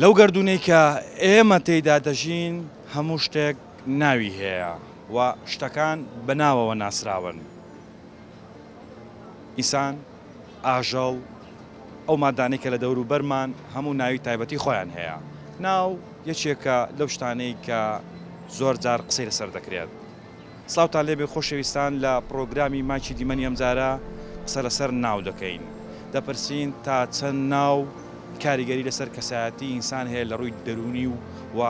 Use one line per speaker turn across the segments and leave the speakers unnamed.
لەو گەردونەی کە ئێمە تێیدا دەژین هەموو شتێک ناوی هەیە و شتەکان بە ناوەوە ناسراون. ئینسان، ئاژەڵ، ئەو مادانەی کە لە دەوروبەرمان هەموو ناوی تایبەتی خۆیان هەیە. ناو یەکێکە لەو شتانەی کە زۆر جار قسەی لەسەر دەکرێت. سڵاوتان لێبێ خۆشەویستان، لە پرۆگرامی ماچی دیمەنی ئەمجارە قسە لەسەر ناو دەکەین. دەپرسین تا چەند ناو کاریگەری لەسەر کەسایەتی ئینسان هەیە لە ڕووی دەرونی و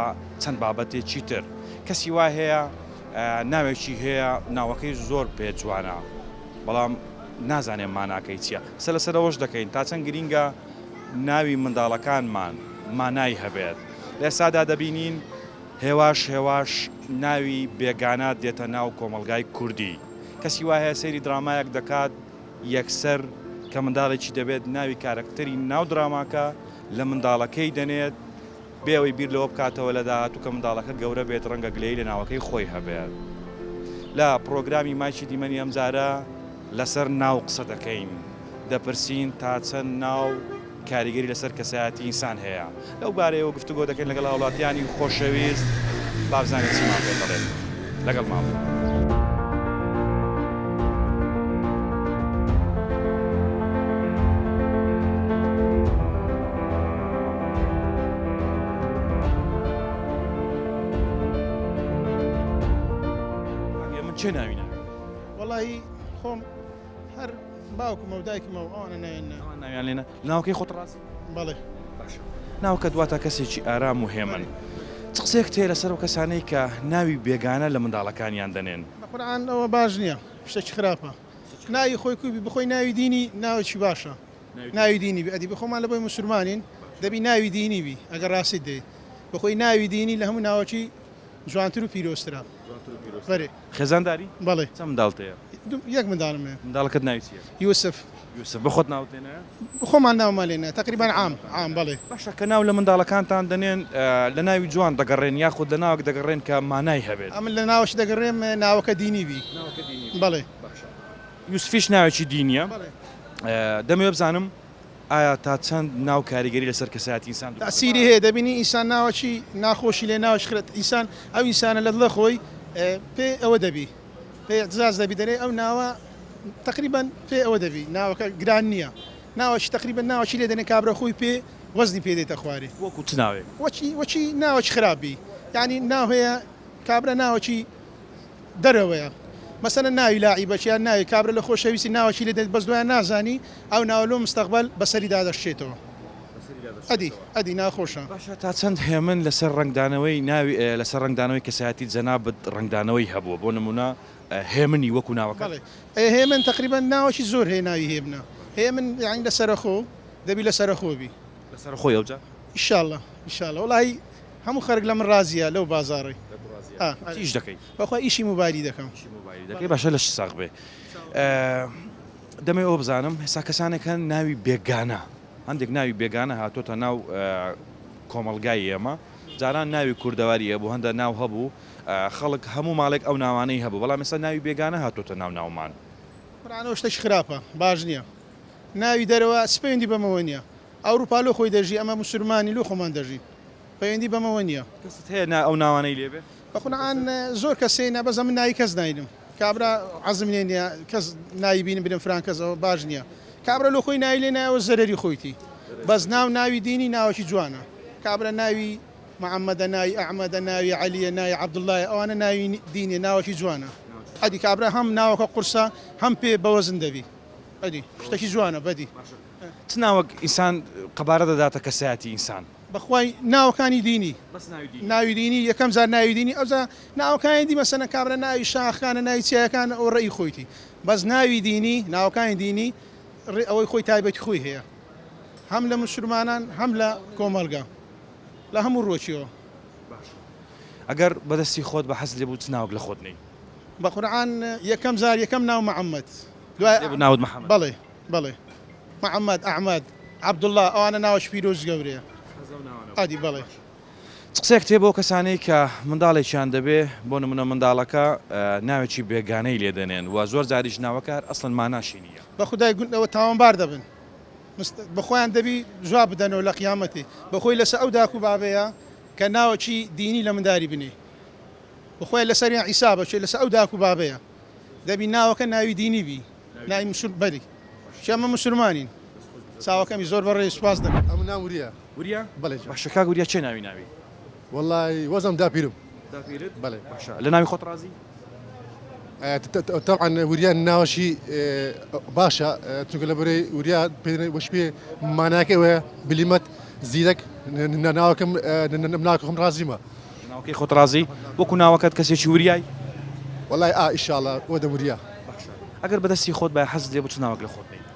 چەند بابەتێکی تر. کەسی وا هەیە ناوێکی هەیە ناوەکەی زۆر پێ جوانە بەڵام نازانێن ماناکەی چییە. قسە لەسەر ئەوەش دەکەین تا چەند گرینگە ناوی منداڵەکانمان مانای هەبێت. لە ئێستادا دەبینین هێواش ناوی بێگانە دێتە ناو کۆمەلگای کوردی. کەسی وا هەیە سەیری درامایەک دەکات یەکسەر کە منداڵێکی دەبێت ناوی کارکتەری ناو دراماکە لە منداڵەکەی دەنێت بێەوەی بیر لەوە بکاتەوە لە داهاتوو کە منداڵەکە گەورە بێت ڕەنگە گلەی لە ناوەکەی خۆی هەبێت. لە پرۆگرامی ماچی دیمەنی ئەمجارە لەسەر ناو قسە دەکەین. دەپرسین تا چەند ناو کاریگەری لەسەر کەسایەتی ئینسان هەیە. لەو بارەیەوە گفتوگۆ دەکەین لەگەڵ هاوڵاتیانی خۆشەویست با بزانین چیمان پێ دەڵێن. لەگەڵ ماڵ. چێ ناوینە؟
وەڵی خۆم هەر باوکم و دایکم و ئەوانە
ناویان لێنە. ناوەکەی خۆت ڕاست؟
بەڵێ.
ناوکە دواتە کەسێکی ئارام و هێمن. چ قسێک تێ لەسەر و کەسانەی کە ناوی بێگانە لە منداڵەکانیان دەنێن؟
بەقورئان ئەوە باش نییە، شتێکی خراپە. ناوی خۆی کوبی بخۆی ناوی دینی ناوێکی باشە. ناوی دینی بی ئەدی بخۆمان لە بۆی موسڵمانین دەبی ناوی دینی بی ئەگەر ڕاستیت دێ بخۆی ناوی دینی لە هەموو ناوەکی جوانتر و پیرۆسترا. بەێ
خێزانداری؟
بەڵێ.
چەند منداڵتەیە؟
یەک منداڵم هەیە.
منداڵەکەت ناوی چییە؟
یوسف.
یوسف. بخۆت ناوتێنە؟
خۆمان ناومان لێنە تقریبان عام بەڵێ.
باشە کە ناو لە منداڵەکانتان دەنێن لە ناوی جوان دەگەڕێن یاخود لە ناوەک دەگەڕێن کە مانای هەبێت؟
ئەمن لە ناوەش دەگەڕێم ناوەکە دینی بی. بەڵێ.
یوسفیش ناوێکی دینیە. دەمەوێت بزانم ئایا تا چەند ناو کاریگەری لەسەر کەسایەتی ئینسان
تاسیری هەیە دەبینی ئینسان ناوەکی ناخۆشی لێ ناوەش خرێت ئینسان ئەو ئینسانە لە دڵە خۆی پێ ئەوە دەبی پێ اعتزاز دەبی دەرێ ئەو ناوە تقریبا پێ ئەوە دەبی ناوەکە گران نییە ناوەکی تقریبا ناوەکی لێ دەنێ کابرا خۆی پێ وەزنی پێ دێتە خوارێ
وەکو چ ناوێ
وەچی ناوەکی خراپی یعنی ناو هەیە کابرا ناوەکی دەرەوەیە مەسەنە ناوی لاعیبەچیان ناوی کابرا لە خۆشەویستی ناوەکی لێ دێت بەس دوایان نازانی ئەو ناوە لۆ مستەقبەل بەسەری دادەشێتەوە ئەدی ناخۆشە.
باشە تا چەند هێمن لەسەر ڕنگدانەوەی ناوی لەسەر ڕنگدانەوەی کەسایەتی جەنابەت ڕنگدانەوەی هەبووە بۆ نمونە هێمنی وەکو ناوەکە
هێمن تقریبا ناوەکی زۆر هەیە ناوی هێبنە هێمن یعنی لەسەرخۆ دەبی لەسەرخۆبی
لەسەر خۆی ئەوجا
ئیشاءالله وڵی هەموو خەرگ لەم ڕازیە لەو بازاڕی
ئیش دەکەی
بەخوا ئیشی موبایلی دەکەم
باشە لەش ساغ بێ دەمێ ئەوە بزانم هێستا کەسانێک هەن ناوی بێگانە هەندێک ناوی بێگانە هاتۆتە ناو کۆمەلگای ئێمە جاران ناوی کوردەواری بوو هەندە ناو هەبوو خەڵک هەموو ماڵێک ئەو ناوانەی هەبوو بەڵام ئێستا ناوی بێگانە هاتۆتە ناومان
بڕانەوە شتێکی خراپە باش نییە ناوی دەرەوە سپێندی بەمەوە نییە ئەوروپا لۆ خۆی دەژی ئەمە موسڵمانی لۆ خۆمان دەژی پەیوەندی بەمەوە نییە
کەست هەیە ئەو ناوانەی لێبێ
بەخونعان زۆر کەسێنە بەزە من ناوی کەس ناینم کابرا عەزم لێ نییە کەس ناوی بینم برم فران کەسەوە باش نییە کابرا لۆ خۆی ناوی لێ نایەوە زەرەری خۆیتی بەس ناوی دینی ناوەکی جوانە کابرا ناوی محەممەدە ناوی ئەحمەدە ناوی عەلیە ناوی عەبدوڵڵایە ئەوانە ناوی دینی ناوەکی جوانە ئەدی کابرا هەم ناوەکە قورسە هەم پێ بەوەزن دەبی ئەدی شتێکی جوانە بەدی
چ ناوەک ئینسان قەبارە دەداتە کەسایەتی ئینسان
بەخوای ناوەکانی دینی ناوی دینی یەکەم زار ناوی دینی ئەوزا ناوەکانی دی مەسەنە کابرا ناوی شاخەکانە ناوی چیاکان ئەو ڕێی خۆیتی بەس ناوی دینی ناوەکانی دینی ئەوەی خۆی تایبەتی خۆی هەیە هەم لە مسلمانان هەم لە کۆمەلگا لە هەموو ڕۆکیەوە
ئەگەر بەدەستی خۆت بە حەز لێبوو چ ناوک لە خۆت نەی
بە قورعان یەکەم زار یەکەم ناو محەممەد
ناوت محەممەد
بەڵێ محەممەد ئەحمەد عەبدوڵڵا ئەوانە ناوەش پیرۆز گەورەیە ئادی بەڵێ
قسێک تێ بۆ کەسانەی کە منداڵێکیان دەبێ بۆ نمونە منداڵەکە ناوێکی بێگانەی لێدەنێن و زۆر جاریش ناوەکە ئەسڵەن ماناشی نییە
بە خودای گوندەوە تاوانبار دەبن بەخۆیان دەبی جواب بدەنەوە لە قیامەتی بەخۆی لەسەر ئەو داکو بابەیە کە ناوەچی دینی لە منداری بنێ بخۆی لەسەریان عیسابە چێ لەسەر ئەو داکو بابەیە دەبی ناوەکە ناوی دینی بی ناوی بەری شەمە مسلمانین چاوەکەمی زۆر بەڕێ سوپاس دەکەم
ئەم ناورە
وریا
بەڵێ
باشە کا وریا چێ ناوی ناوی
والله وەزم داپیرم
داپیرت
بەڵێ
باشە لە ناوی خۆت ڕازی
طبعا وریا ناوەشی باشە چونکە لە بەرەی وریا وەشپێ ماناکەوە بلیمەت زیرەک ناوەکەم ناوەکەم ڕازیمە
ناوەکەی خۆت ڕازی وەکو ناوەکەت کەسێکی وریای
والله ئیشاڵە وە دەوریا
ئەگەر بەدەستی خۆت بە حەز لێ بچ ناوەک لە خۆت بێت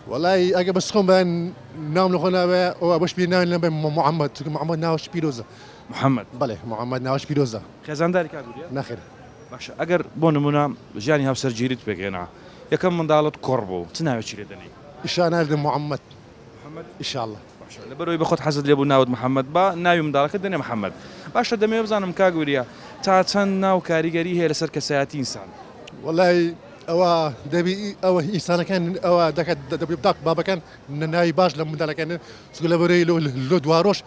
والله ئەگە بەس خۆم بەیان ناوم لە خۆ ناوێ ئەوە بەش پێ ناوێن لە محەممەد چونکە محەممەد ناوەش پیرۆزە
محەممەد
بەڵێ محەممەد ناوەش پیرۆزە
خێزانداری کا وریا
ناخێر
باشە ئەگەر بۆ نمونە ژیانی هاوسەرگیریت پێگەێنا یەکەم منداڵت کۆڕ بوو چ ناوێکی لێ دەنێ
ئیشان ناردە محەممەد ئیشاءالله
لە بەرەوەی بەخۆت حەزت لێ بوو ناوت محەممەد با ناوی منداڵەکە دەنێ محەممەد باشە دەمێ بزانم کاگووریا تا چەند ناو کاریگەری هەیە لەسەر کەسایەتی ئینسان
والله ئەوە دەبی ئەوە ئینسانەکان ئەوە دەکات دەبی بتاق بابەکان ناوی باش لە منداڵەکان چونکە لە بەرەی لۆ دوارۆش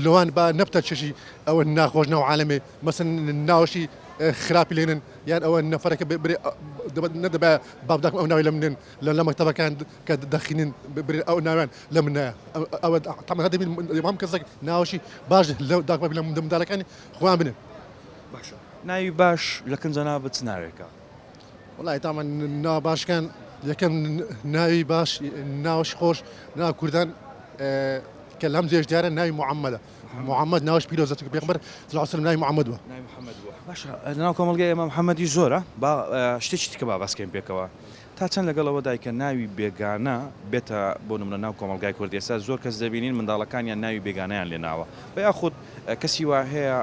لەوان با نەبتە چشی ئەوە ناخۆش ناو عالەمێ مەسن ناوەشی خراپی لێنن یان ئەوە نەفرەکە نەدەبێ بابداکم ئەو ناوی لە منن لە مەکتەبەکان کە دەخینن ئەو ناویان لە منایە ئەوە تەمەها دەبی هەم کەسێک ناوەشی باش لە داکمە لە منداڵەکانی خۆیان بنن
باشە ناوی باش لە کنجەنا بچ ناوێکە
والله تامان ناو باشکان یەکەم ناوی باش ناوش خۆش ناو کوردان کە لەم جێش دیارە ناوی محەممەدە محەممەد ناوش پیرۆزە پێغمبەر سڵ ناوی محەممەد بووە
ناوی محەممەد بووە باشە لەناو کۆمەڵگەی ئێمە محەممەدی زۆرە با شتێکی تکە با باسکەین پێکەوە تا چەند لەگەڵەوە دایکە ناوی بێگانە بێتە بۆ نمونە ناو کۆمەلگای کوردی ئێستا زۆر کەس دەبینین منداڵەکانیان ناوی بێگانیان لێناوە بە یاخود کەسی وا هەیە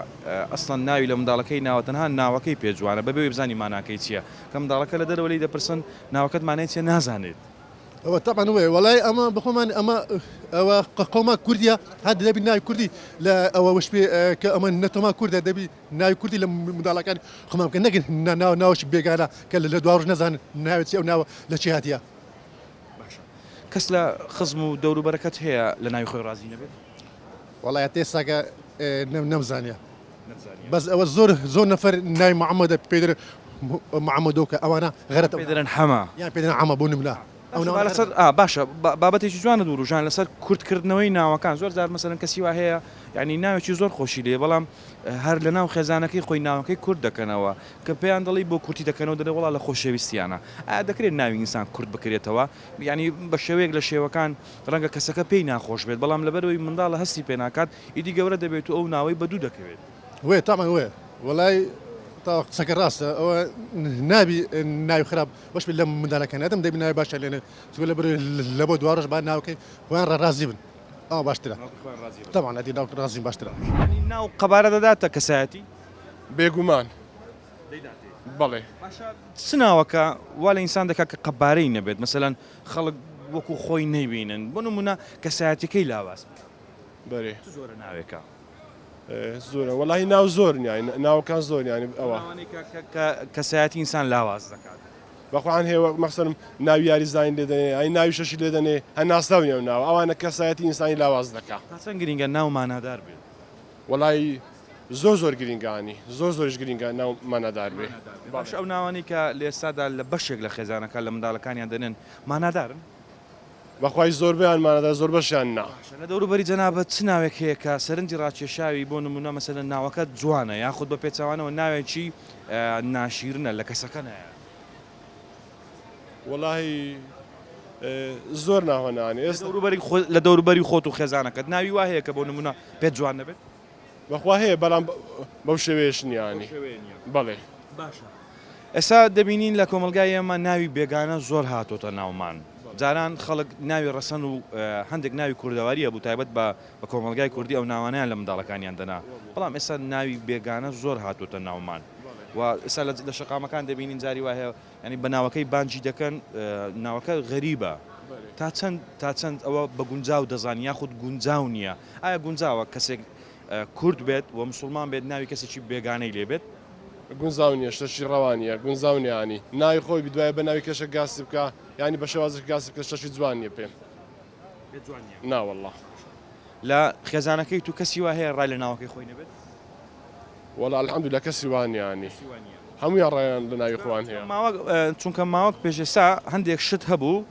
ئەسڵەن ناوی لە منداڵەکەی ناوە تەنها ناوەکەی پێجوانە بەبێ بزانی ماناکەی چییە کە منداڵەکە لە دەرەوە لی دەپرسن ناوەکەت مانای چیە نازانێت
ئەوە تامان وێ وڵای ئەمە بخۆمان ئەمە ئەوە قۆما کوردیە هەر دەبی ناوی کوردی لە ئەوە وش پێ کە ئەمە نەتۆما کووردە دەبی ناوی کوردی لە منداڵەکان خۆمان بکە نەگەن ناوەشی بێگانە کە لە دواڕژ نەزانن ناوێت ئەو ناوە لە چی هاتیە
کەس لە خزم و دەوروبەرەکەت هەیە لە ناوی خۆی ڕازی نەبێت
وڵای تێساکە نەمزانە بەس ئەوە زۆر نەفەر ناوی محەممەدە پێدر محەممەدۆکە ئەوانە غەرەت
پێدرن هەما
یان پێدرن ئەمە بۆ نملا
لەسەر باشە بابەتێکی جوانە دووروژان لەسەر کورتکردنەوەی ناوەکان زۆر زار مەسەرن کەسی وا هەیە یعنی ناوێکی زۆر خۆشی لێ بەڵام هەر لە ناو خێزانەکەی خۆی ناوەکەی کورد دەکەنەوە کە پێیان دەڵی بۆ کورتی دەکەنەوە دەڵێ وڵا لە خۆشەویستیانە ئایا دەکرێت ناوی ئینسان کورد بکرێتەوە ینی بە شێوەیەک لە شێوەکان ڕەنگە کەسەکە پێی ناخۆش بێت بەڵام لەبەرەوەی منداڵە هەستی پێ ناکات ئیدی گەورە دەبێت و ئەو ناوەی بەدوو دەکەوێت
وێ تامان وێ وڵای تا قسەکە ڕاستە ئەوە نابی ناوی خراپ بەش لە منداڵەکان نەدەم دەبی ناوی باشە لێنێ لە لە بۆ دوارش با ناوکەی خۆیان ڕازی بن ئەو باشترە تامان ئەدی ناو ڕازی باشترە
ناو قەبارە دەداتە کەسایەتی
بێگومان بەڵێ
سناوەکە وا لە ئینسان دەکات کە قەبارەی نەبێت مەسەلەن خەڵک وەکو خۆی نەیبینن بۆ نمونە کەسایەتەکەی لاواز
بەرێ
زۆرە ناوێکە
زۆرە وەڵی ناو زۆر ناوەکان زۆر ینی ئەوە
کەسایەتی ئینسان لاواز دەکات
بەخواان هێوە مەخسەرم ناوی یاری زین لێ دەنێ ئەی ناوی شەشی لێ دەنێ هەر ناسناوی ئەو ناوە ئەوانە کەسایەتی ئینسانی لاواز دەکات
تا چەند گرینگە ناو مانادار بێت
وەڵی زۆر گرنگانی زۆرش گرنگە ناو مانەدار بێ
باش ئەو ناوانی کە لە ئێستادا لە بەشێک لە خێزانەکە لە منداڵەکانیان دەنێن مانادارن
بەخوای زۆر بیان مانەدار زۆر بەشیان نا
لە دەوروبەری جەنابەت چ ناوێک هەیە کە سەرنجی ڕاکێشاوی بۆ نمونە مەسەلەن ناوەکە جوانە یاخود بە پێچوانەوە ناوێکی ناشیرنە لە کەسەکە نایە
وەڵی زۆر ناهۆنانی ئێستا
لە دەوروبەری خۆت و خێزانەکەت ناوی وا هەیە کە بۆ نمونە پێت جوان نەبێت
بەخوا هەیە بەڵام بەو شێوەیەش نیانی بەڵێ
باشە ئێستا دەبینین لە کۆمەلگای ئێمە ناوی بێگانە زۆر هاتۆتە ناومان جاران خەڵک ناوی ڕەسەن و هەندێک ناوی کوردەواریە بوو تایبەت بە کۆمەلگای کوردی ئەو ناوانیان لە منداڵەکانیان دەنا بەڵام ئێستا ناوی بێگانە زۆر هاتوتە ناومان و ئێستا لە شەقامەکان دەبینین جاری وا هەیە ینی بە ناوەکەی بانجی دەکەن ناوەکە غەریبە تا چەند ئەوە بە گونجاو دەزان یاخود گونجاو نییە ئایا گونجاوە کەسێک کورد بێت و مسلمان بێت ناوی کەسێکی بێگانەی لێ بێت
گونجاونیە شتەشی ڕەوانیە گونجاونیانی ناوی خۆی بدوایە بە ناوی کەشە گاسی بکە ینی بە شێوازش گاسی بکە شتەشی جوانیە پێم ناوەڵڵا
لە خێزانەکەی تو کەسی وا هەیە ڕای لە ناوەکەی خۆی نەبێت
وەڵا الحەمدولillah کەسی وانیانی هەمویان ڕایان لە ناوی خۆیان هەیە
چونکە ماوەک پێشێسا هەندێک شت هەبوو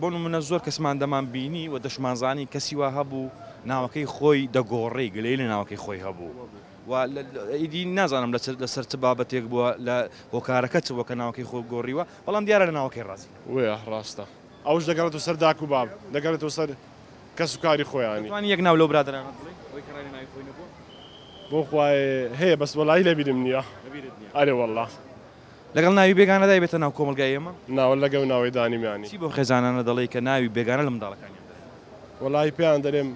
بۆ نمونە زۆر کەسمان دەمان بینی و دەشمانزانی کەسی وا هەبوو ناوەکەی خۆی دەگۆڕی گلەی لە ناوەکەی خۆی هەبوو ئیدی نازانم لەسەر چ بابەتێک بووە لە هۆکارەکە چ وەکە ناوەکەی خۆ گۆڕیوە بەڵام دیارە لە ناوەکەی ڕازی
وێ ڕاستە ئەوش دەگەڕێتەوە سەر داک و باب دەگەڕێتەوە سەر کەس و کاری خۆیانی
توانی یەک ناو لەو برادرانە بڵێ ئەوەی کە ڕای لە ناوی خۆی نەبووە
بۆ خوای هەیە بەس وەڵی لەبیرم نییە ئەرێ وەڵڵا
لەگەڵ ناوی بێگانەدا بێتە ناو کۆمەلگای ئێمە
ناوە لەگەڵ ناوەی دانیمیانی
چی بۆ خێزانانە دەڵێ کە ناوی بێگانە لە منداڵەکانی
وەڵی پێیان دەرێم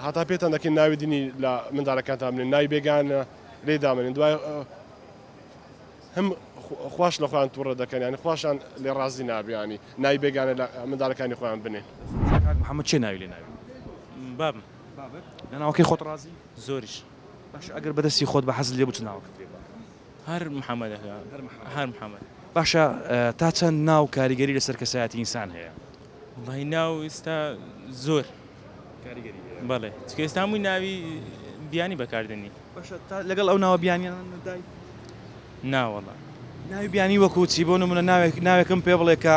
هەتا پێتان دەکەین ناوی دینی لە منداڵەکانتان بنێن ناوی بێگانە لێ دامنێن دوای هەم خوش لە خۆیان تووڕە دەکەن ینی خۆشان لێ ڕازی نابیانی ناوی بێگانە لە منداڵەکانی خۆیان بنێن
محەممەد چێ ناوی لێ ناوی
بابم
لە ناوەکەی خۆت ڕازی
زۆریش
باش ئەگەر بەدەستی خۆت بە حەزت لێ بچ ناوەکەت لێ
هەر محەممەدەکە هەر محەممەد
باشە تا چەند ناو کاریگەری لەسەر کەسایەتی ئینسان هەیە
وڵی ناو ئێستا زۆر بەڵێ چکە ئێستا هەمووی ناوی بیانی بەکاردنی
باشە لەگەڵ ئەو ناوە بیانیان نەدای
ناوەڵە
ناوی بیانی وەکو چی بۆ نمونە ناوێکم پێ بڵێ کە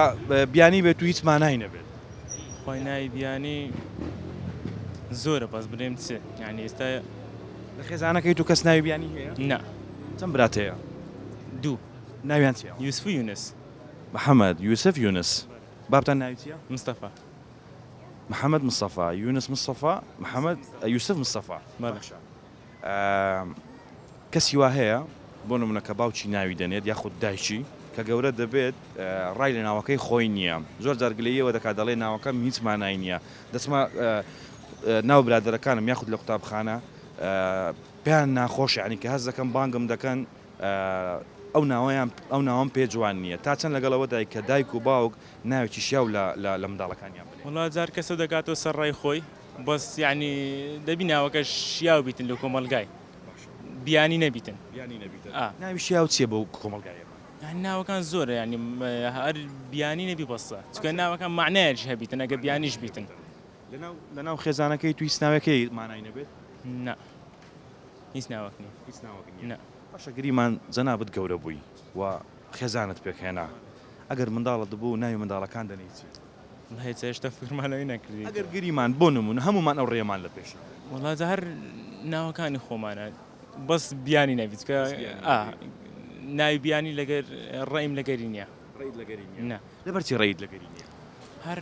بیانی بێت و هیچ مانای نەبێت
خۆی ناوی بیانی زۆرە بەس برێم چ یعنی ئێستا
لە خێزانەکەی تو کەس ناوی بیانی هەیە
نا
چەند برات هەیە
دوو
ناویان چیە
یوسف و یونس
محەممەد یوسف یونس بابتان ناوی چیە
مستەفا
محەممەد مستەفا یونس مستەفا محەممەد یوسف مستەفا
بەڵێ
کەسی وا هەیە بۆ نمونە کە باوکی ناوی دەنێت یاخود دایکی کە گەورە دەبێت ڕای لە ناوەکەی خۆی نییە زۆر جارگلەیەوە دەکات دەڵێ ناوەکەم هیچ مانای نییە دەچمە ناو برادەرەکانم یاخود لە قوتابخانە پێیان ناخۆش عنی کە هەز دەکەم بانگم دەکەن ئەو ناوەم پێ جوان نییە تا چەند لەگەڵەوە دای کە دایک و باوک ناوێکی شیاو لە منداڵەکانیان بێت
وڵات جار کەسە دەکاتەوە سەر ڕای خۆی بەس یعنی دەبی ناوەکە شیاو بیتن لە کۆمەلگای بیانی نەبیتن
ناوی شیاو چییە بۆ کۆمەلگایە
ناوەکان زۆرە ینی هەر بیانی نەبی بەسە چکە ناوەکان معنایش هەبیتن ئەگە بیانیش بیتن
لەناو خێزانەکەی توی سناوەکەی مانای نەبێت
نا هیچ ناوەک نیە
باشە گریمان جەنابەت گەورە بووی و خێزانت پێکهێنا ئەگەر منداڵت بوو ناوی منداڵەکان دەنیچی
هیچ هێشتا فورمانەوەی نەکردی
ئەگەر گریمان بۆ نمونە هەمومان ئەو ڕێمان لە پێش
وڵات هەر ناوەکانی خۆمانە بەس بیانی نەبیت کە ناوی بیانی لەگەر ڕێیم لەگەری نییە
لەبەرچی ڕێیت لەگەری نییە
هەر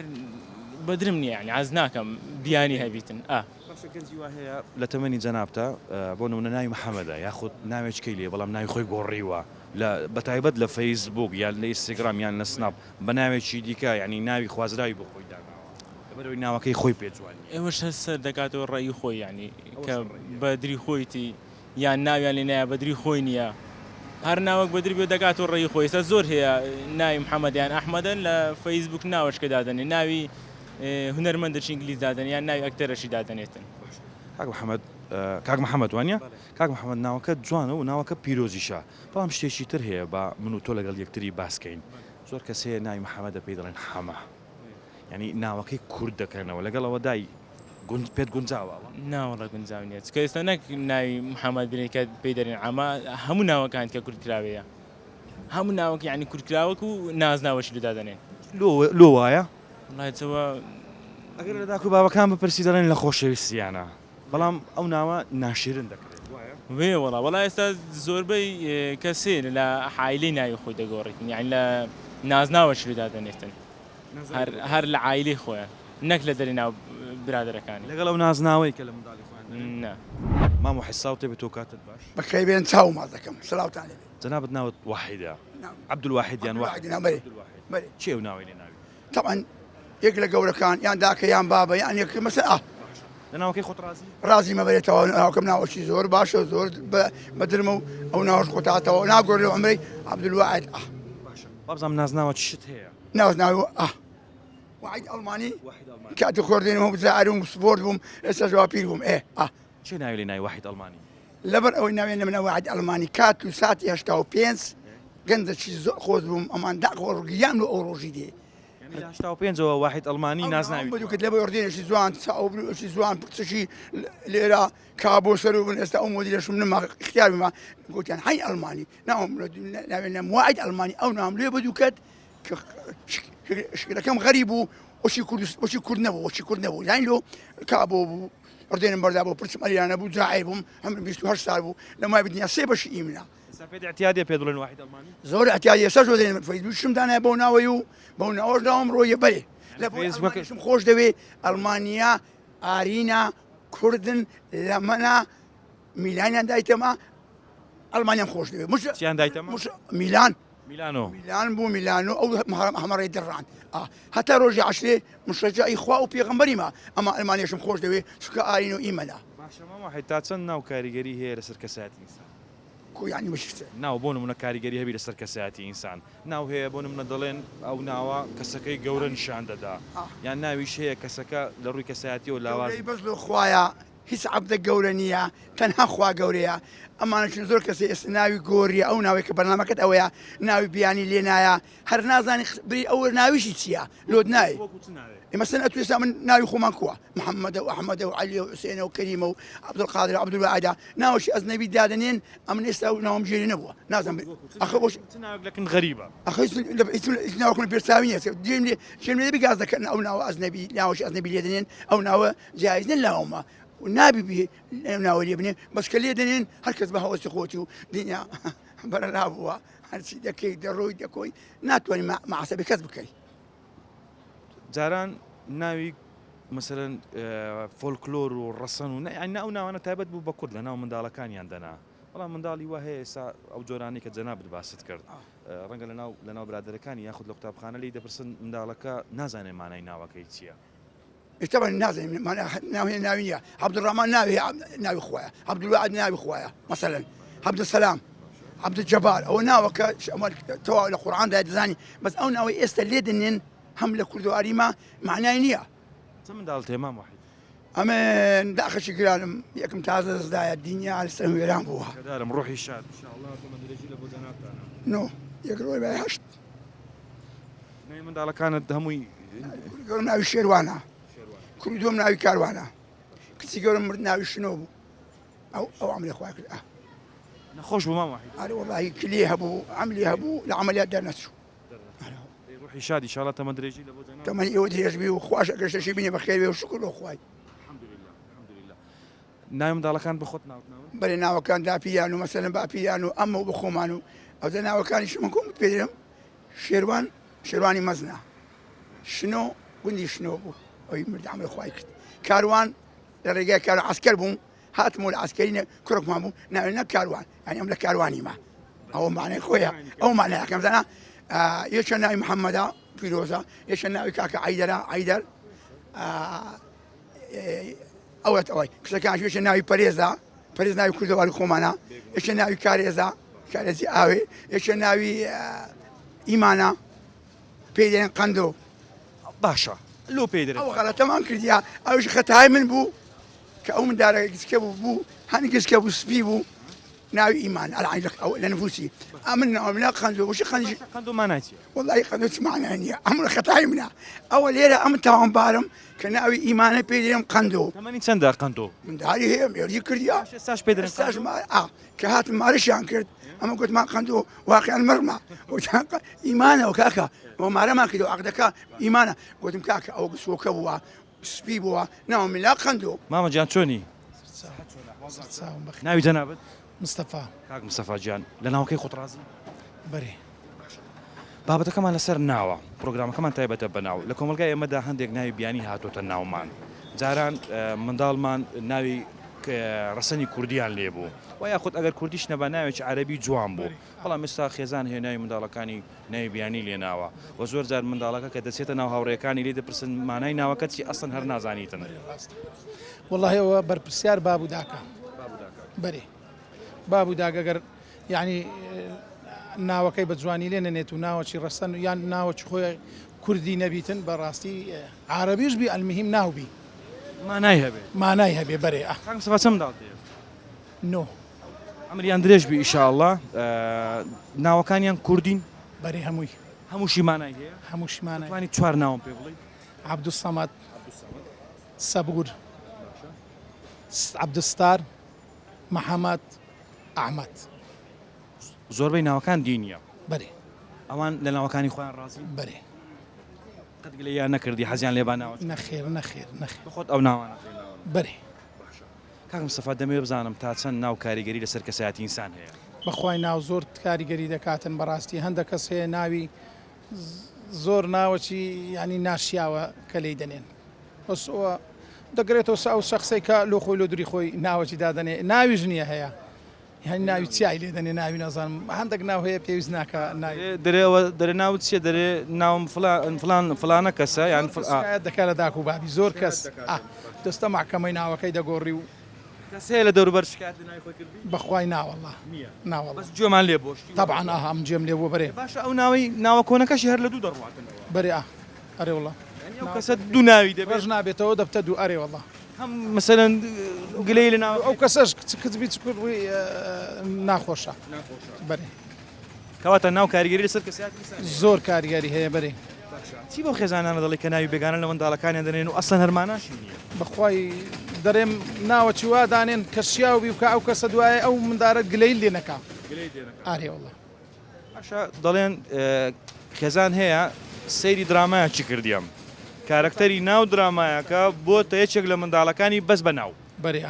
بەدرم نییە ینی عاز ناکەم بیانی هەبیتن
گەنجی وا هەیە لە تەمەنی جەنابتە بۆ نمونە ناوی محەممەدە یاخود ناوێککەی لێ بەڵام ناوی خۆی گۆڕیوە بەتایبەت لە فەیسبوک یان لە ئینستاگرام یان لە سناپ بە ناوێکی دیکە ینی ناوی خوازراوی بۆ خۆی داناوە لەبەرەوەی ناوەکەی خۆی پێجوانی
ئێوەش هەسەر دەکاتەوە ڕێی خۆی ینی کە بەدری خۆیتی یان ناویان لێ نایە بەدری خۆی نییە هەر ناوەک بەدری بێ دەکاتەوە ڕێی خۆی ئێستا زۆر هەیە ناوی محەممەدیان ئەحمەدەن لە فەیسبوک ناوەشکە دادەنێ ناوی هونەرمەندەی ئینگلیز دادەن یان ناوی ئەکتەرەشی دادەنێتن
کاک محەممەد وانە کاک محەممەد ناوەکە جوانە و ناوەکە پیرۆزیشە بەڵام شتێکی تر هەیە بە من و تۆ لەگەڵ یەکتری باسکەین زۆر کەس هەیە ناوی محەممەدە پێی دەڵێن حەمە ینی ناوەکەی کورد دەکەنەوە لەگەڵەوە دای پێت گونجاوە
ناوەڵە گونجاو نیە چکە ئێستا نەک ناوی محەممەد بنێکە پێی دەرێن ئەمە هەموو ناوەکان کە کوردکراوەیە هەموو ناوەک یعنی کوردکراوەک و نازناوەشی لەدادەنێن
لۆ وایە
وڵایەتەوە
ئەگەر لە داکو بابەکان بپرسی دەڵێن لە خۆشەویستیانە بەڵام ئەو ناوە ناشرن دەکرێت
وێ وڵا ئێستا زۆربەی کەسێ لە حایلەی ناوی خۆی دەگۆڕێتن یان لە نازناوەشی لەدادەنێتن هەر لە عایلەی خۆیان نەک لە دەری ناو برادەرەکانی
لەگەڵ ئەو نازناوەی کە لە منداڵی خۆیان مام حساو تێ بێت تۆ کاتت باش
بەخێ بێن چاو ما دەکەم سلااوتان لێ
جەنابەت ناوت واحیدە عەبدولواحید یان واحد چێ و ناوی لێ ناوی
طبعا یەک لە گەورەکان یان داکە یان بابە یان یەک مەسەلا
لە ناوەکەی خۆت ڕازی
ڕازی مەبێتەوە ناوکەم ناوەشی زۆر باشە زۆر بەدرمە و ئەو ناوەش خۆتاتەوە ناگۆڕ لە عمرەی عەبدولواحید
بابزانام نازناوە چ شت هەیە
ناوز ناوی واحد ئەڵمانی کاتی خۆردێنەوە بزارم سپۆرت بووم ئێستا جواب پیر بووم
چێ ناوی لێ ناوی واحد ئەڵمانی
لەبەر ئەوەی ناوێنە منە واحد ئەڵمانی کات و ساتی 85 گەنجەکی زۆر خۆش بووم ئەمان داخۆڕگیان و ئەو ڕۆژی دێ
هشتا و پێنجەوە واحد ئەڵمانی نازناوی
بدوکت لە بۆ ئۆردێنێکی زوان چاوبرشی زوان پرچشی لێرە کا بۆ سەر و بن ئێستا ئەو مۆدیلەشم نما اختیارمە گوتیان حی ئەلمانی ناوێنە واحد ئەلمانی ئەو نام لێ بدوکت شکلەکەم غەریب بوو وشی کورد نەبوو وشی کورد نەبوو یان لۆ کا بۆ ئۆردێنم بەردا بۆ پرچم ئەلیانە بوو جاعیر بووم هەم 28 سال بوو لە مای بدنیا سێ بەشی ئیمنا
پێ احتیادێ پێ دڵێن واحد ئەڵمانی
زۆر ئەتیادی ئێستا زۆر دێن فەیسبوکشم دانای بۆ ناوەی و بەو ناوەش داوام ڕۆیە بەرێ لە فەیسبوکشم خۆش دەوێ ئەڵمانیا ئارینا کوردن لەمەنا میلانیان دایتەما ئەڵمانیان خۆش دەوێت
چیان دایتەما
میلان
میلان
بوو میلانۆ ئەو هەمەڕێ دەڕان هەتا ڕۆژی عشرێ مشەجای خوا و پێغەمبەریمە ئەمە ئەلمانیەشم خۆش دەوێت چکە ئارین و ئیمەدا
باشەمە تا چەند ناو کاریگەری هەیە لەسەر کەسایەتی ئینسان
ینی مشتە
ناو بۆ نمونە کاریگەری هەبی لەسەر کەسایەتی ئینسان ناو هەیە بۆ نمونە دەڵێن ئەو ناوە کەسەکەی گەورە نیشان دەدا یان ناویش هەیە کەسەکە لە ڕووی کەسایەتی و لاواز
بەس لە خوایە هیچ عەبدە گەورە نییە تەنها خوا گەورەیە ئەمانەشن زۆر کەسی ئێستا ناوی گۆریە ئەو ناوی کە بەرنامەکەت ئەوەیە ناوی بیانی لێ نایە هەر نازانی بری ئەوە ناویشی چییە لۆت نایە مەسەن ئەتوێستا من ناوی خۆمان کووە محەممەدە و ئەحمەدە و عەلی و حوسێنە و کەریمە و عەبدولقادر و عەبدولواحیدا ناوەشی ئەزنەبی دادەنێن ئەمن ئێستا ناوم ژێری نەبووە نازانم ئەخە بۆش
لەکن غەریبە
ناوەکن پێرساوی نیە شێم لێ بگاز دەکەن ئەو ناوە ئەزنەبی ناوەشی ئەزنەبی لێ دەنێن ئەو ناوە جایز نە لاومە نابی ناوە لێ بنێ بەس کە لێ دەنێن هەر کەس بە هەوەسی خۆتی و دنیا بەرەلا بووە هەرچی دەکەی دەڕۆی دەکۆی ناتوانانی مەعسەبی کەس بکەیت
جاران ناوی مثلەن فۆلکلۆر و ڕەسەن و ئەو ناوانە تایبەت بوو بە کورد لە ناو منداڵەکانیان دەنا بەڵام منداڵی وا هەیە ئێستا ئەو جۆرانی کە جەنابت باست کرد ڕەنگە لە ناو برادەرەکانی یاخود لە قوتابخانە لی دەپرسن منداڵەکە نازانێ مانای ناوەکەی چییە
طبعا نازانین ناوی ناوی نییە عەبدوڕەحمان ناوی خوایە عەبدولواحید ناوی خوایە مثلا عەبدولسەلام عەبدولجەبار ئەوە ناوەکە تەواو لە قورئاندا دەزانی بەس ئەو ناوەی ئێستا لێ دەنێن هەم لە کوردواریمە معنای نییە
چەند منداڵ تێمام واحد
ئەمە داخەشی گرانم یەکم تازە دەزدایە دینیا لەسەر وێران بووە
دارم ڕۆحی شاد
نۆ یەک ڕۆی بای هەشت
منداڵەکانت هەمووی
گەورم ناوی شێروانە کوڕی دووەم ناوی کاروانە کچی گەورم مرد ناوی شنۆ بوو ئەو عەملی خوا کرد
نەخۆش بوو مام واحد
ئەرێ وەڵاهی کلێ هەبوو عەملی هەبوو لە عەمەلیات دەرنەچوو
ڕۆحی شاد ئینشاڵڵا تەمەند درێژی لە بۆ جەناب
تەمەنی ئێوە درێژ بی و خوش ئەگەشتەشی بینێ بەخێر بێ و شکر بۆ خوای
ناوی منداڵەکان بخۆت ناوتناون
بەرێ ناوەکان داپیان و مەسەلەن باپیان و ئەمە و بخۆمان و ئەوزە ناوەکانیش من کۆم پێدرم شێروانی مەزنا شنۆ گوندی شنۆ بوو ئەوی مرد عەملی خوای کرد کاروان لە ڕێگای کار عەسکەر بووم هاتمەوە لە عەسکەری کوڕکمان بوو ناوێ نە کاروان یعنی ئەم لە کاروانیمە ئەوە معنای خۆیە ئەو معنایەکەم زانە یەکە ناوی محەممەدا پیرۆزە یەکە ناوی کاکە عەیدەرە عەیدەر ئەوەت ئەوەی کچەکان یەکە ناوی پەرێز ناوی کوردەواری خۆمانە یەکە ناوی کارێزی ئاوێ یەکە ناوی ئیمانە پێی دێن قەندۆ
باشە لۆ پێی دەرێت
ئەو غەڵەتەمان کردیا ئەوش خەتای من بوو کە ئەو مندارە گسکە بوو هەنی گسکە بوو سپی بوو ناوی ئیمان لە نفوسی ئەمن ناومنا قەندۆ وشی
قەندۆمانای چییە
وەڵڵاهی قەندۆ چ معنای نییە ئەم خەتای منە ئەوە لێرە ئەم تاوانبارم کە ناوی ئیمانە پێی دێم قەندۆ
تەمەنی چەندە قەندۆ
منداڵی هەیە مێردی کردیا
ساش پێ دەرێت
کە هاتم مارەشیان کرد ئەمە گوتمان قەندۆ واقعیان مەرمە ئیمانەوە کاکە ئەوە مارەمان کردەوە عەقدەکە ئیمانە گوتم کاکە ئەو گسۆکە بووە سپی بووە ناوم لا قەندۆ
مامە جان چۆنی ناوی جەنابەت
مستەفا
کاک مستەفا گیان لە ناوەکەی خۆت ڕازی
بەرێ
بابەتەکەمان لەسەر ناوە پرۆگرامەکەمان تایبەتە بەناو لە کۆمەلگای ئێمەدا هەندێک ناوی بیانی هاتۆتە ناومان جاران منداڵمان ناوی ڕەسەنی کوردیان لێبوو و یاخود ئەگەر کوردیش نەبا ناوێکی عەرەبی جوان بوو بەڵام ئێستا خێزان هەیە ناوی منداڵەکانی ناوی بیانی لێناوە و زۆر جار منداڵەکە کە دەچێتە ناو هاوڕێیەکانی لێ دەپرسن مانای ناوەکەت چی ئەسڵەن هەر نازانیتن
وەڵڵاهی ئەوە بەرپرسیار بابوو داکە بەرێ بابوو داگەگەر یعنی ناوەکەی بە جوانی لێ نەنێت و ناوەکی ڕەسەن یان ناوەکی خۆی کوردی نەبیتن بەڕاستی عەرەبیش بی ئەلموهیم ناوبی مانای هەبێ بەرێ
کاک مستەفا چەند منداڵ هەیە
نۆ
ئەمریان درێژ بی ئیشاءڵڵا ناوەکانیان کوردین
بەرێ
هەمووشی مانای هەیە
هەمووشمانە
توانی چوار ناوم پێ بڵێ
عەبدوسەمەد سەبور عەبدوستار محەممەد ئەحمەد
زۆربەی ناوەکان دینیە
بەرێ
ئەوان لە ناوەکانی خۆیان ڕازی
بەرێ
قەت گلەی یان نەکردی حەزیان لێبان ناوە
نەخێر نەخێر نەخێر
بخۆت ئەو ناوانە
بەرێ
کاکم سەفا دەمێ بزانم تا چەند ناو کاریگەری لەسەر کەسایەتی ئینسان هەیە
بەخوای ناو زۆر کاریگەری دەکاتن بەڕاستی هەندێک کەس هەیە ناوی زۆر ناوەچی ینی ناشیاوە کە لی دەنێن بەس ئەوە دەگرێتەوە ئەو شخصی کە لۆ خۆی لۆ دوری خۆی ناوەچی دادەنێ ناوی ژنیە هەیە هەنی ناوی چای لێ دەنێ ناوی نازانم هەندێک ناو هەیە پێویست ناکە ناوی
دەرێەوە دەرێ ناوت چیە دەرێ ناوم فلانە کەسە یان
دەکات لە داک و بابی زۆر کەس دەستە ماکەمەی ناوەکەی دەگۆڕی و
کەس هەیە لە دەوروبەر شکایەت لە ناوی خۆی کردی
بەخوای ناوەڵڵا ناوەڵ
بەس گوێمان لێ بۆشتی
طبعا ئاهام جێم لێ بۆ بەرێ
باشە ئەو ناوی ناوە کۆنەکەشی هەر لە دوو دەڕواتنەوە
بەرێ ئەرێ وڵە
ئەو کەسە دوو ناوی دەبێت
ڕژ نابێتەوە دەبتە دوو ئەرێ وڵە
هەم مەسەرەن گلەی لە ناو
ئەو کەسەش کچبی چکوڕی ناخۆشە بەرێ
کەواتە ناو کاریگەری لەسەر کەسایەتی ئینسان
زۆر کاریگەری هەیە بەرێ
چی بۆ خێزانانە دەڵێ کە ناوی بێگانە لە منداڵەکانیان دەنێن و ئەسڵەن هەرماناشی نییە
بەخوای دەرێم ناوەچی وا دانێن کە شیاوبی بکە ئەو کەسە دوایە ئەو مندارە گلەی لێ نەکا ئارێ وڵە
باشە دەڵێن خێزان هەیە سەیری درامایە چی کردیام کارکتەری ناو درامایەکە بۆ تا یەکێک لە منداڵەکانی بەس بە ناو
بەرێ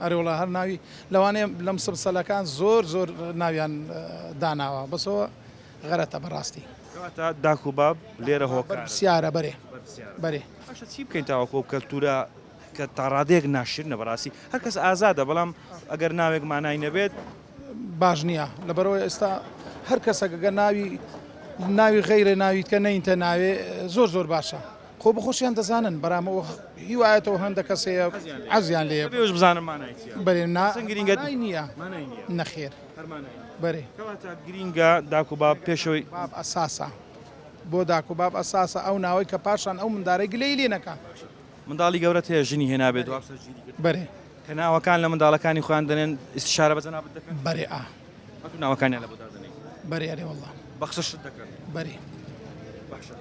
ئەرێ وڵە هەر ناوی لەوانەیە لەم سەرسەلەکان زۆر زۆر ناویان داناوە بەسەوە غەرەتە بەڕاستی
تا داک و باب لێرە هۆکار
پرسیارە بەرێ بەرێ
باشە چی بکەین تاوەکۆ کەلتورە کە تا ڕادەیەک ناشرنە بەڕاستی هەر کەس ئازادە بەڵام ئەگەر ناوێک مانای نەبێت
باش نییە لەبەرەوەی ئێستا هەر کەسەکەگە ناوی غەیرە ناویت کە نەینتە ناوێ زۆر زۆر باشە خۆ بخۆشیان دەزانن بەرامەوە هیوایەتەوە هەندە کەسەیە عەزیان لێ
پێش بزانم مانای چییە
بەرێ
گرینگە
نییە
مانای نییە
نەخێر
هەرمانای
بەرێ
کەواتە گرینگە داک و باب پێشەوەی
باب ئەساسە بۆ داک و باب ئەساسە ئەو ناوەی کە پاشان ئەو مندارەی گلەی لێ نەکا
منداڵی گەورەت هەیە ژنی هێنابێت
بەرێ
کە ناوەکان لە منداڵەکانی خۆیان دەنێن ئیستشارە بەجەنابەت دەکەن
بەرێ
ناوەکانیان لە بۆ دادەنێن
بەرێ ئەرێ وەڵڵا
بەخشش دەکەن
بەرێ
باشە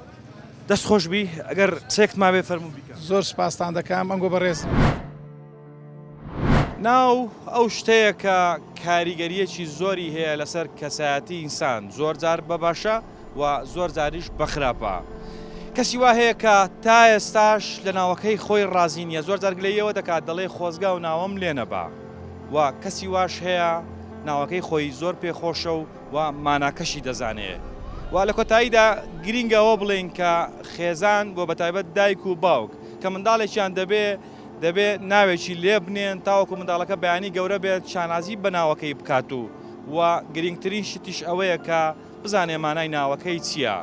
دەست خۆشبی ئەگەر قسێکت ما بێ فەرموو بیکە
زۆر سپاسان دەکەم ئەنگۆ بەڕێز
ناو ئەو شتەیە کە کاریگەریەکی زۆری هەیە لەسەر کەسایەتی ئینسان زۆر جار بە باشە و زۆر جاریش بەخراپە کەسی وا هەیە کە تا ئێستاش لە ناوەکەی خۆی ڕازی نییە زۆر جارگلەیەوە دەکات دەڵێ خۆزگا و ناوەم لێ نەبا و کەسی واش هەیە ناوەکەی خۆی زۆر پێخۆشە و ماناکەشی دەزانێت وا لە کۆتاییدا گرینگەوە بڵێن کە خێزان بۆ بەتایبەت دایک و باوک کە منداڵێکیان دەبێت ناوێکی لێ بنێن تاوەکو منداڵەکە بەیانی گەورە بێت شانازی بە ناوەکەی بکات و گرنگترین شتیش ئەوەیە کە بزانێ مانای ناوەکەی چییە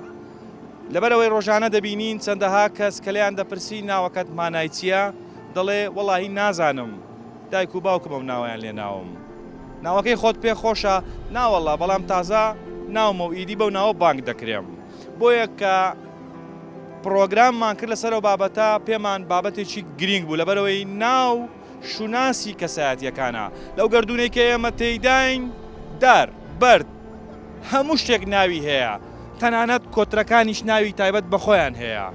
لەبەرەوەی ڕۆژانە دەبینین چەندەها کەس کە لێیان دەپرسی ناوەکەت مانای چییە دەڵێ وەڵاهی نازانم دایک و باوکم ئەم ناوەیان لێ ناوم ناوەکەی خۆت پێ خۆشە ناوەڵا بەڵام تازە ناومە و ئیدی بەو ناوە بانک دەکرێم بۆیە کە پرۆگراممان کرد لەسەرەوە بابەتە پێمان بابەتێکی گرنگ بوو لەبەرەوەی ناو شوناسی کەسایەتیەکانە لەو گردونەی کە ئێمە تێیداین دار بەرد هەموو شتێک ناوی هەیە تەنانەت کۆترەکانیش ناوی تایبەت بە خۆیان هەیە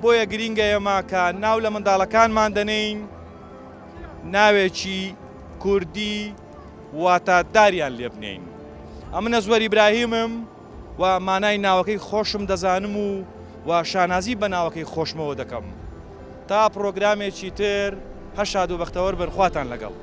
بۆیە گرینگە ئێمە کە ناو لە منداڵەکانمان دەنین ناوێکی کوردی واتە داریان لێ بنین ئەمنە زوەر ئیبراهیمم و مانای ناوەکەی خۆشم دەزانم و شانازی بە ناوەکەی خۆشمەوە دەکەم تا پرۆگرامێکی تر هەشاد و بەختەوەر بن خواتان لەگەڵ